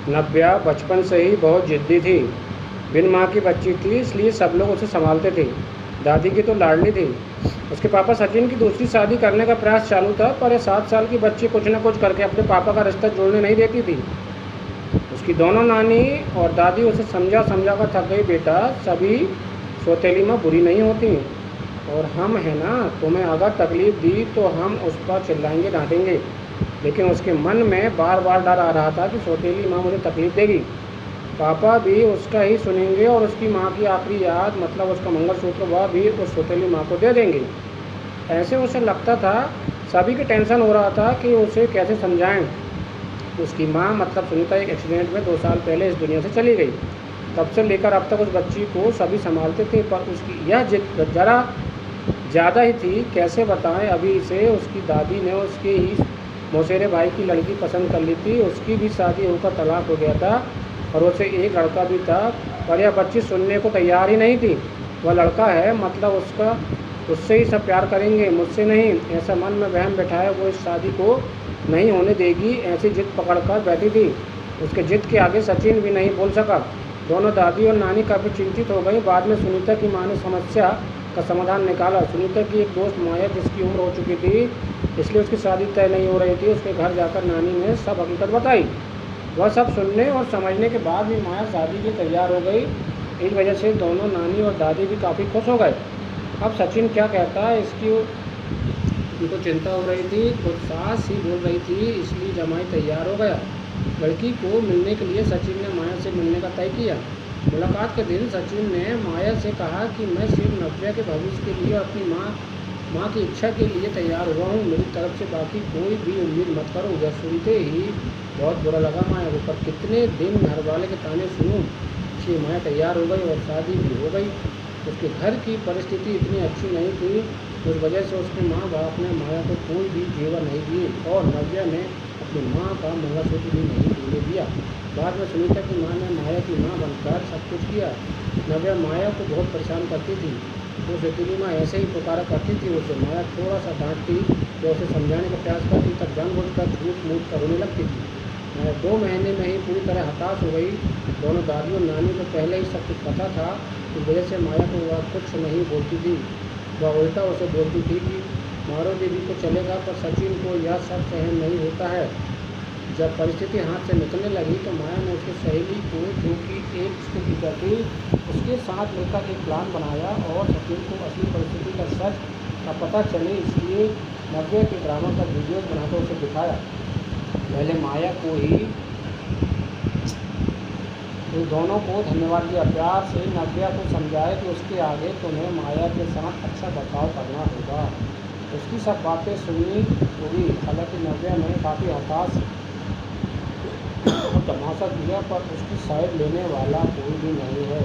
नव्या बचपन से ही बहुत ज़िद्दी थी। बिन माँ की बच्ची थी, इसलिए सब लोग उसे संभालते थे। दादी की तो लाडली थी। उसके पापा सचिन की दूसरी शादी करने का प्रयास चालू था, पर ये 7 साल की बच्ची कुछ न कुछ करके अपने पापा का रिश्ता जोड़ने नहीं देती थी। उसकी दोनों नानी और दादी उसे समझा समझा कर थक गई। बेटा, सभी सौतेली माँ बुरी नहीं होती, और हम है ना, तुम्हें अगर तकलीफ़ दी तो हम उस पर चिल्लाएंगे, डांटेंगे। लेकिन उसके मन में बार बार डर आ रहा था कि सौतेली माँ मुझे तकलीफ़ देगी। पापा भी उसका ही सुनेंगे और उसकी माँ की आखिरी याद, मतलब उसका मंगलसूत्र, वह भी उस सौतेली माँ को दे देंगे। ऐसे उसे लगता था। सभी की टेंशन हो रहा था कि उसे कैसे समझाएं। उसकी माँ, मतलब सुनीता, एक एक्सीडेंट में 2 साल पहले इस दुनिया से चली गई। तब से लेकर अब तक उस बच्ची को सभी संभालते थे, पर उसकी यह जिद ज़रा ज़्यादा ही थी। कैसे बताएं। अभी से उसकी दादी ने उसके ही मौसेरे भाई की लड़की पसंद कर ली थी। उसकी भी शादी होकर तलाक हो गया था, और उसे एक लड़का भी था। पर यह बच्ची सुनने को तैयार ही नहीं थी। वह लड़का है, मतलब उससे ही सब प्यार करेंगे, मुझसे नहीं। ऐसा मन में वहम बैठाए वो इस शादी को नहीं होने देगी, ऐसी जिद पकड़ कर बैठी थी। उसके जिद के आगे सचिन भी नहीं बोल सका। दोनों दादी और नानी काफ़ी चिंतित हो गई। बाद में सुनीता की माँ ने समस्या का समाधान निकाला। सुनीता की एक दोस्त माया, जिसकी उम्र हो चुकी थी, इसलिए उसकी शादी तय नहीं हो रही थी, उसके घर जाकर नानी ने सब हकीकत बताई। वह सब सुनने और समझने के बाद भी माया शादी के लिए तैयार हो गई। इस वजह से दोनों नानी और दादी भी काफ़ी खुश हो गए। अब सचिन क्या कहता है, इसकी उनको चिंता हो रही थी। खुद सास ही बोल रही थी, इसलिए जमाई तैयार हो गया। लड़की को मिलने के लिए सचिन ने माया से मिलने का तय किया। मुलाकात के दिन सचिन ने माया से कहा कि मैं सिर्फ नव्या के भविष्य के लिए और अपनी माँ की इच्छा के लिए तैयार हुआ हूँ। मेरी तरफ से बाकी कोई भी उम्मीद मत करो। यह सुनते ही बहुत बुरा लगा माया को। पर कितने दिन घर वाले के ताने सुनूं। इसलिए माया तैयार हो गई और शादी भी हो गई। उसके घर की परिस्थिति इतनी अच्छी नहीं थी, उस वजह से उसके माँ बाप ने माया को कोई भी जेवर नहीं दिए, और नव्या ने अपनी माँ का मंगलसूत्र भी नहीं देने दिया। बाद में सुनीता की माँ ने माया की माँ बनकर सब कुछ किया। नव्या माया को बहुत परेशान करती थी। वो सौतेली माँ ऐसे ही पुकारा करती थी उसे। माया थोड़ा सा डांटती या उसे समझाने का प्रयास करती, तब जानबूझकर झूठ मूठ कर रोने लगती थी। माया 2 महीने में ही पूरी तरह हताश हो गई। दोनों दादी और नानी को पहले ही सब कुछ पता था। इस वजह से माया को वह कुछ नहीं बोलती थी। वह उल्टा उसे बोलती थी कि मारो दीदी को चलेगा, पर सचिन को यह सब सहन नहीं होता है। जब परिस्थिति हाथ से निकलने लगी तो माया ने उसकी सहेली को, जो कि एक स्कूल टीचर थी, उसके साथ मिलकर एक प्लान बनाया, और सचिन को असली परिस्थिति का सच का पता चले, इसलिए नव्या के ड्रामा का वीडियो बनाकर उसे दिखाया। पहले माया को ही इन दोनों को धन्यवाद दिया। प्यार से नव्या को समझाए कि उसके आगे तुम्हें माया के साथ अच्छा बर्ताव करना होगा। उसकी सब बातें सुननी होगी। हालांकि नव्या ने काफ़ी हताश तमाशा किया, पर उसकी साइड लेने वाला कोई भी नहीं है।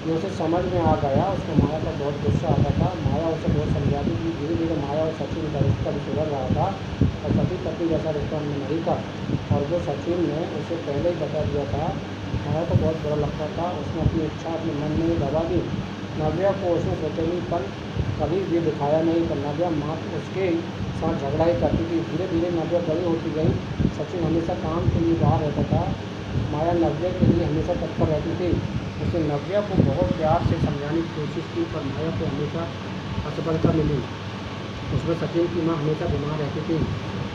ये उसे समझ में आ गया। उसको माया पर बहुत गुस्सा आता था। माया उसे बहुत समझाती थी। धीरे धीरे माया और सचिन का रिश्ता भी सुधर रहा था, और पति पत्नी जैसा रिश्ता उनमें नहीं था, और जो सचिन ने उसे पहले ही बता दिया था। माया को बहुत बुरा लगता था। उसने अपनी इच्छा अपने मन में ही दबा दी। नव्या को उसने सौतेलीपन कभी भी दिखाया नहीं, पर नव्या माँ उसके साथ झगड़ा ही करती थी। धीरे धीरे नव्या बड़ी होती गई। सचिन हमेशा काम के लिए बाहर रहता था। माया नव्या के लिए हमेशा तत्पर रहती थी। उसने नव्या को बहुत प्यार से समझाने की कोशिश की, पर माया को हमेशा असफलता मिली। उसमें सचिन की माँ हमेशा बीमार रहती थी।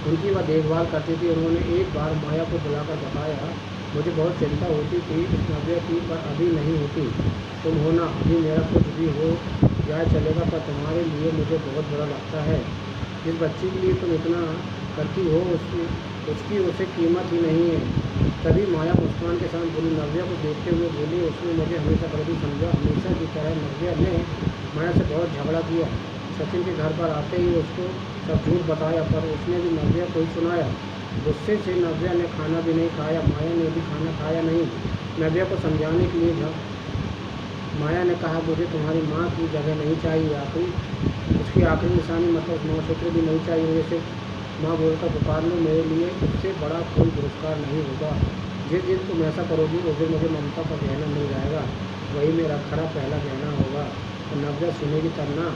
उनकी वह देखभाल करती थी। उन्होंने एक बार माया को बुलाकर बताया, मुझे बहुत चिंता होती थी इस नव्या की, पर अभी नहीं होती। तुम हो ना, अभी मेरा कुछ भी हो जाए चलेगा, पर तुम्हारे लिए मुझे बहुत बुरा लगता है। जिस बच्ची के लिए तुम इतना करती हो, उसकी उसे कीमत ही नहीं है। तभी माया मुस्कान के साथ बोली। नव्या को देखते हुए बोली, उसने मुझे हमेशा गलती समझा। हमेशा की तरह नव्या ने माया से बहुत झगड़ा किया। सचिन के घर पर आते ही उसको सब झूठ बताया, पर उसने भी नव्या को ही सुनाया। गुस्से से नव्या ने खाना भी नहीं खाया। माया ने भी खाना खाया नहीं। नव्या को समझाने के लिए माया ने कहा, मुझे तुम्हारी माँ की जगह नहीं चाहिए। उसकी आखिरी निशानी, मतलब मंगलसूत्र भी नहीं चाहिए। जैसे माँ बोलकर पुकार लो, मेरे लिए इससे बड़ा कोई पुरस्कार नहीं होगा। जिस दिन तुम ऐसा करोगी, उस दिन मुझे ममता का गहना मिल जाएगा। वही मेरा खरा पहला गहना होगा। और नव्या सुनेगी तब ना।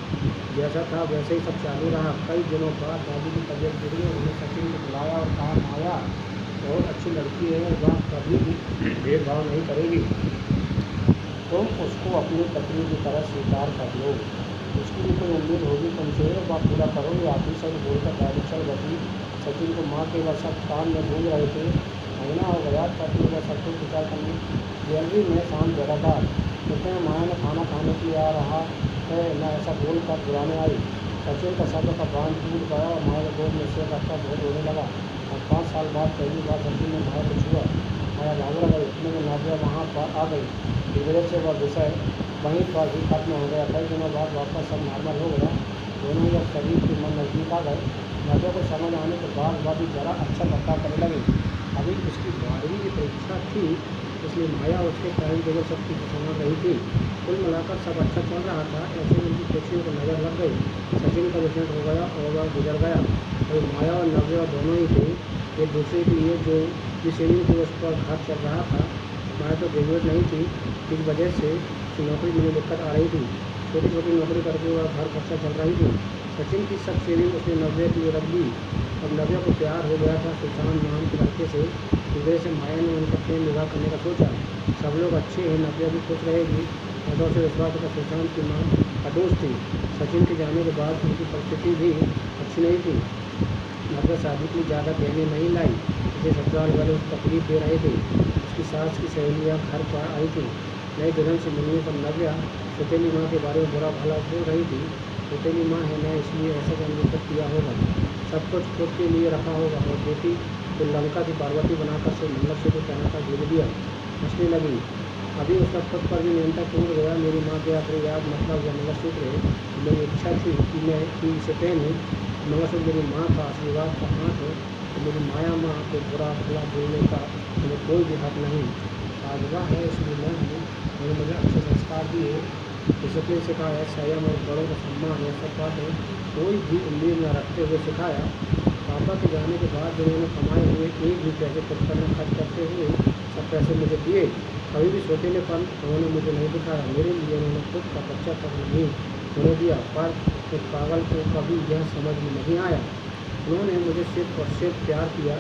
जैसा था वैसे ही सब चालू रहा। कई दिनों बाद दादी की तबीयत बिगड़ी। उन्होंने सचिन को बुलाया और कहा, माया, बहुत अच्छी लड़की है, वह कभी भी भेदभाव नहीं करेगी। तुम उसको अपनी पत्नी की तरह स्वीकार कर लो। उसकी भी कोई उम्मीद होगी तुमसे, वह पूरा करो। ये ऑफिसर बोलकर गाड़ी चल बसी। सचिन को माँ के वह सब काम में भूल रहे थे। महीना हो गया, पत्नी का सब कुछ विचार करने गैलरी में शांत बैठा था। इतने में माया ने खाना खाने के लिए आ रहा है न ऐसा बोल कर बुलाने आई। सचिन का शब्द का बांध टूट गया और माया के गोद में से रखकर बहुत रोने लगा। और 5 साल बाद पहली बार सचिन ने माया को छुआ। माया भाग गई। इतने में नादिया वहाँ पर आ गई। धीरे से वह विषय वहीं पर ही खत्म हो गया। कई दिनों बाद वापस सब नॉर्मल हो गया। दोनों जब शरीर के मन नजदीक आ गए, नादिया को समझ आने के बाद वह भी जरा अच्छा बर्ताव करने लगी। अभी उसकी 12वीं की परीक्षा थी, इसलिए माया उसके टाइम टेबल सब कुछ संभाल रही थी। कुल मिलाकर सब अच्छा चल रहा था। ऐसे में उनकी कोचिंग को नज़र लग गई। सचिन का रिजल्ट हो गया और वह गुजर गया। और माया और नव्या दोनों ही थे एक दूसरे के लिए जो स्विमिंग के उस पर घर चल रहा था। माया तो ग्रेजुएट नहीं थी, इस वजह से नौकरी में दिक्कत आ रही थी। छोटी छोटी नौकरी करके वह घर खर्चा चल रही थी। सचिन की सब सेविंग उसने नव्या के लिए रख दी। अब नव्या को प्यार हो गया था सुशांत नाम के लड़के से। इस वजह से माया ने उनका प्रेम विवाह करने का सोचा। सब लोग अच्छे हैं, नव्या भी खुश रहेगी। ऐसा से विश्वास का सुशांत की माँ खडूस थी। सचिन के जाने के बाद उनकी परिस्थिति भी अच्छी नहीं थी। नव्या शादी के लिए ज़्यादा गहने नहीं लाई, इसे ससुराल वाले उसे तकलीफ दे रहे थे। उसकी सास की सहेलियाँ घर पर आई थी। नई दुल्हन से मिलने पर नव्या सौतेली माँ के बारे में बुरा भला बोल रही थी। सौतेली माँ है ना, इसलिए ऐसा जानबूझकर किया होगा, सब कुछ खुद के लिए रखा होगा। और बेटी को लंका की पार्वती बनाकर से मंगलसूत्र पहनाकर भेज दिया। हंसने लगी। अभी उसका खुद पर भी नियंत्रण टूट गया। मेरी माँ के आखिरी याद मतलब यह मंगलसूत्र है। मेरी इच्छा थी कि मैं इसे पहनूं। मंगलसूत्र मेरी माँ का आशीर्वाद का हाथ है, तो मेरी माया माँ को बुरा भला बोलने का मुझे कोई भी हक नहीं। आज वह है, इसलिए मैं हूँ। मैंने मुझे अच्छे संस्कार दिए, डिसिप्लिन सिखाया, संयम और बड़ों का सम्मान, यह सब बातें कोई भी उम्मीद न रखते हुए सिखाया। पापा के जाने के बाद उन्होंने कमाए हुए एक भी पैसे खुद पर न खर्च करते हुए सब पैसे मुझे दिए। कभी भी सोचेलेपन उन्होंने मुझे नहीं दिखाया। मेरे लिए उन्होंने खुद का बच्चा तक नहीं होने दिया। पर एक पागल को कभी यह समझ में नहीं आया। उन्होंने मुझे सिर्फ और सिर्फ प्यार किया।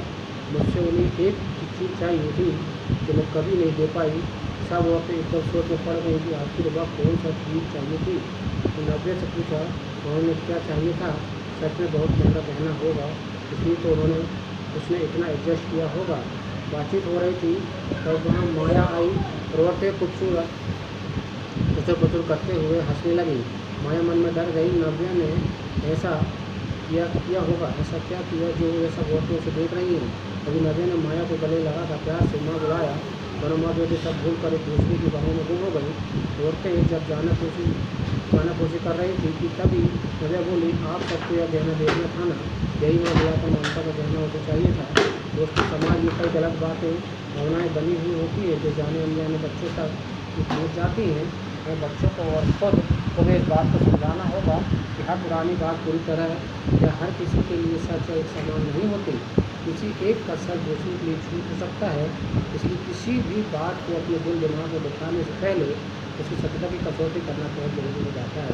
मुझसे उन्हें एक चीज़ चाहिए थी जो मैं कभी नहीं दे पाई। सब वक्त एकदम सोच में पड़ गई कि आखिर वह कौन सा चीज़ चाहिए थी। तो नव्या से पूछा उन्होंने क्या चाहिए था। सच में बहुत महंगा गहना होगा, इसलिए तो उसने इतना एडजस्ट किया होगा। बातचीत हो रही थी तब वहाँ माया आई। रोते खूबसूरत उसे पुतुल करते हुए हंसने लगी। माया मन में डर गई। नव्या ने ऐसा किया होगा, ऐसा क्या किया जो ऐसा औरतें उसे देख रही हैं। अभी नव्या ने माया को गले लगा था, प्यार से माँ बुलाया। दोनों माँ बेटे सब भूल कर एक दूसरे की बाहों में गुम हो गई। औरतें जब जाना कोशिश कर रही थी कि तभी नव्या बोली, आप सबको यह गहना देखना था ना, यही वह बुलाकर ममता का गहना उसे चाहिए था। दोस्तों, समाज में कई गलत बातें भावनाएँ बनी हुई होती है जो जाने अनजाने बच्चों तक पहुँच जाती हैं। हमें बच्चों को और खुद तुम्हें इस बात को समझाना होगा कि हर पुरानी बात पूरी तरह या हर किसी के लिए सच एक समान नहीं होती। किसी एक का सच दूसरे के लिए झूठ हो सकता है। इसलिए किसी भी बात को अपने दिल दिमाग में बिठाने से पहले उसकी सत्यता की कसौटी करना बहुत जरूरी हो जाता है।